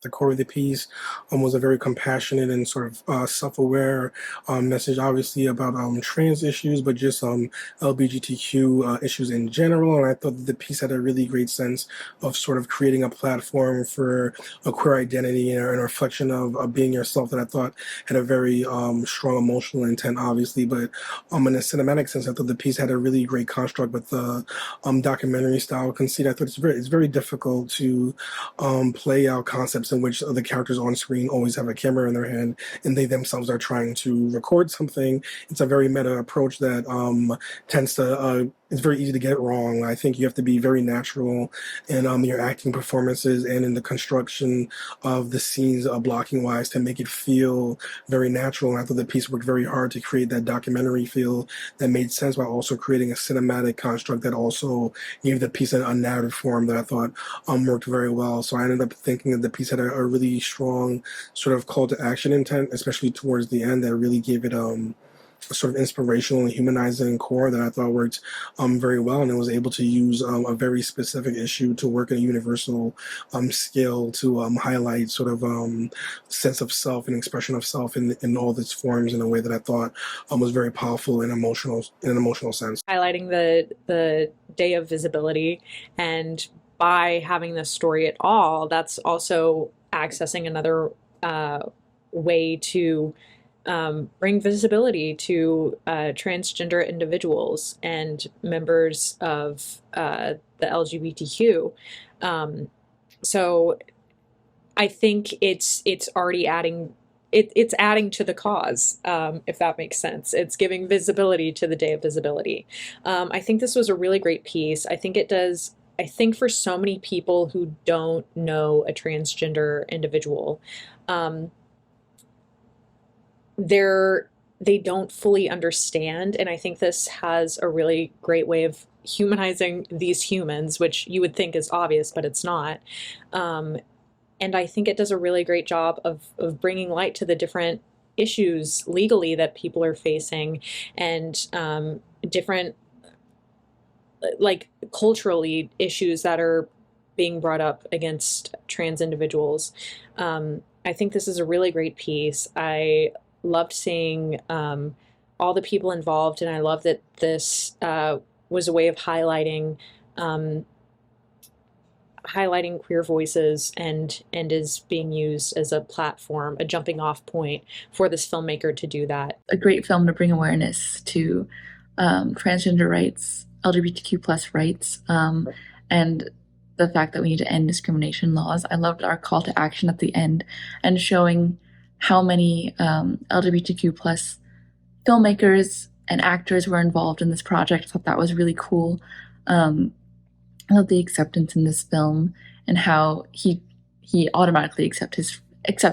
the core of the piece was a very compassionate and sort of self-aware message, obviously about trans issues, but just LGBTQ issues in general. And I thought that the piece had a really great sense of sort of creating a platform for a queer identity and a reflection of being yourself that I thought had a very strong emotional intent, obviously. But in a cinematic sense, I thought the piece had a really great construct with the documentary style conceit. I thought it's very difficult to play out concepts in which the characters on screen always have a camera in their hand and they themselves are trying to record something. It's a very meta approach that tends to it's very easy to get it wrong. I think you have to be very natural in your acting performances and in the construction of the scenes, blocking wise, to make it feel very natural. And I thought the piece worked very hard to create that documentary feel that made sense while also creating a cinematic construct that also gave the piece a narrative form that I thought worked very well. So I ended up thinking that the piece had a really strong sort of call to action intent, especially towards the end, that really gave it a sort of inspirational and humanizing core that I thought worked very well, and it was able to use a very specific issue to work in a universal scale to highlight sort of sense of self and expression of self in all its forms in a way that I thought was very powerful and emotional in an emotional sense. Highlighting the day of visibility, and by having this story at all, that's also accessing another way to bring visibility to transgender individuals and members of the LGBTQ. So I think it's already adding it's adding to the cause, if that makes sense. It's giving visibility to the Day of Visibility. I think this was a really great piece. I think it does. I think for so many people who don't know a transgender individual, um, they don't fully understand, and I think this has a really great way of humanizing these humans, which you would think is obvious, but it's not. Um, and I think it does a really great job of bringing light to the different issues legally that people are facing, and different, like, culturally issues that are being brought up against trans individuals. I think this is a really great piece. I loved seeing all the people involved, and I love that this was a way of um, highlighting queer voices, and is being used as a platform, a jumping off point for this filmmaker to do that. A great film to bring awareness to transgender rights, LGBTQ plus rights, and the fact that we need to end discrimination laws. I loved our call to action at the end and showing how many LGBTQ plus filmmakers and actors were involved in this project. I thought that was really cool. I love the acceptance in this film and how he automatically accepts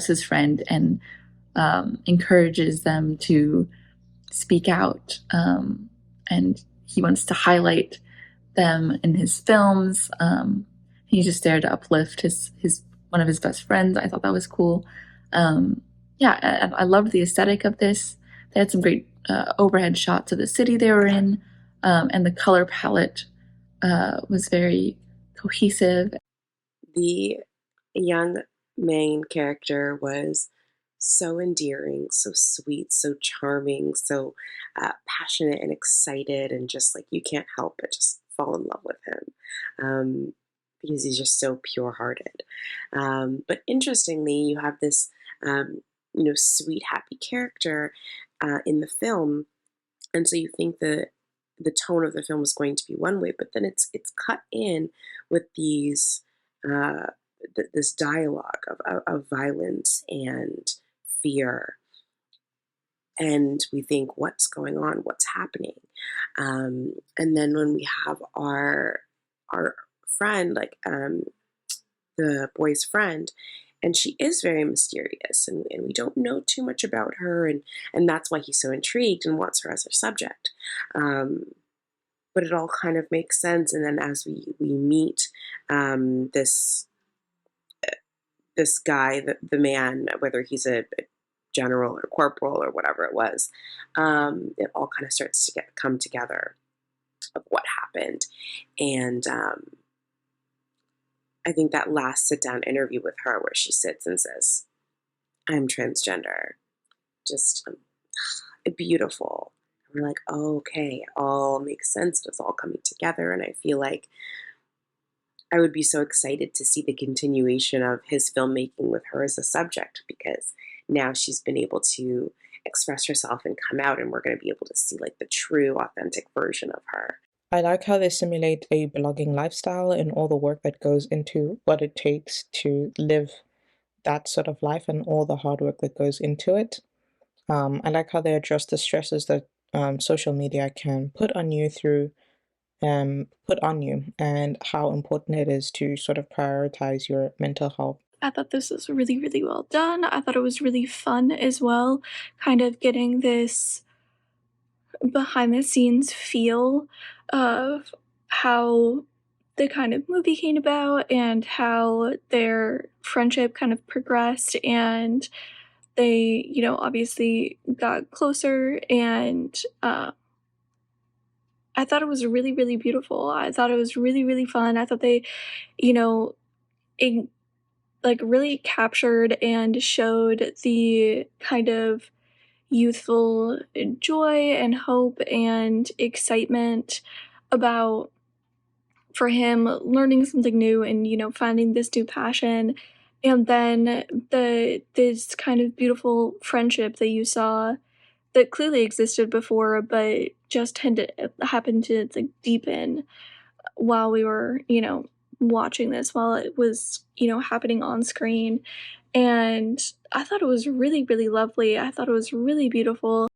his friend and encourages them to speak out. And he wants to highlight them in his films. He's just there to uplift his one of his best friends. I thought that was cool. Yeah, I loved the aesthetic of this. They had some great overhead shots of the city they were in, and the color palette was very cohesive. The young main character was so endearing, so sweet, so charming, so passionate and excited, and just like you can't help but just fall in love with him, because he's just so pure-hearted. But interestingly, you have this, sweet, happy character in the film, and so you think the tone of the film is going to be one way, but then it's cut in with these this dialogue of violence and fear, and we think, what's going on, what's happening, and then when we have our friend, like the boy's friend, and she is very mysterious, and we don't know too much about her, and that's why he's so intrigued and wants her as a subject. But it all kind of makes sense, and then as we meet this guy, the man, whether he's a general or corporal or whatever it was, it all kind of starts to come together of what happened, and I think that last sit down interview with her where she sits and says, I'm transgender, just beautiful. And we're like, oh, okay, it all makes sense. It's all coming together. And I feel like I would be so excited to see the continuation of his filmmaking with her as a subject, because now she's been able to express herself and come out, and we're going to be able to see like the true, authentic version of her. I like how they simulate a blogging lifestyle and all the work that goes into what it takes to live that sort of life and all the hard work that goes into it. I like how they address the stresses that social media can put on you and how important it is to sort of prioritize your mental health. I thought this was really, really well done. I thought it was really fun as well, kind of getting this behind the scenes feel of how the kind of movie came about and how their friendship kind of progressed, and they, obviously got closer, and I thought it was really, really beautiful. I thought it was really, really fun. I thought they, it, like, really captured and showed the kind of youthful joy and hope and excitement about, for him, learning something new and finding this new passion, and then this kind of beautiful friendship that you saw that clearly existed before but just happened to like deepen while we were watching this, while it was happening on screen. And I thought it was really, really lovely. I thought it was really beautiful.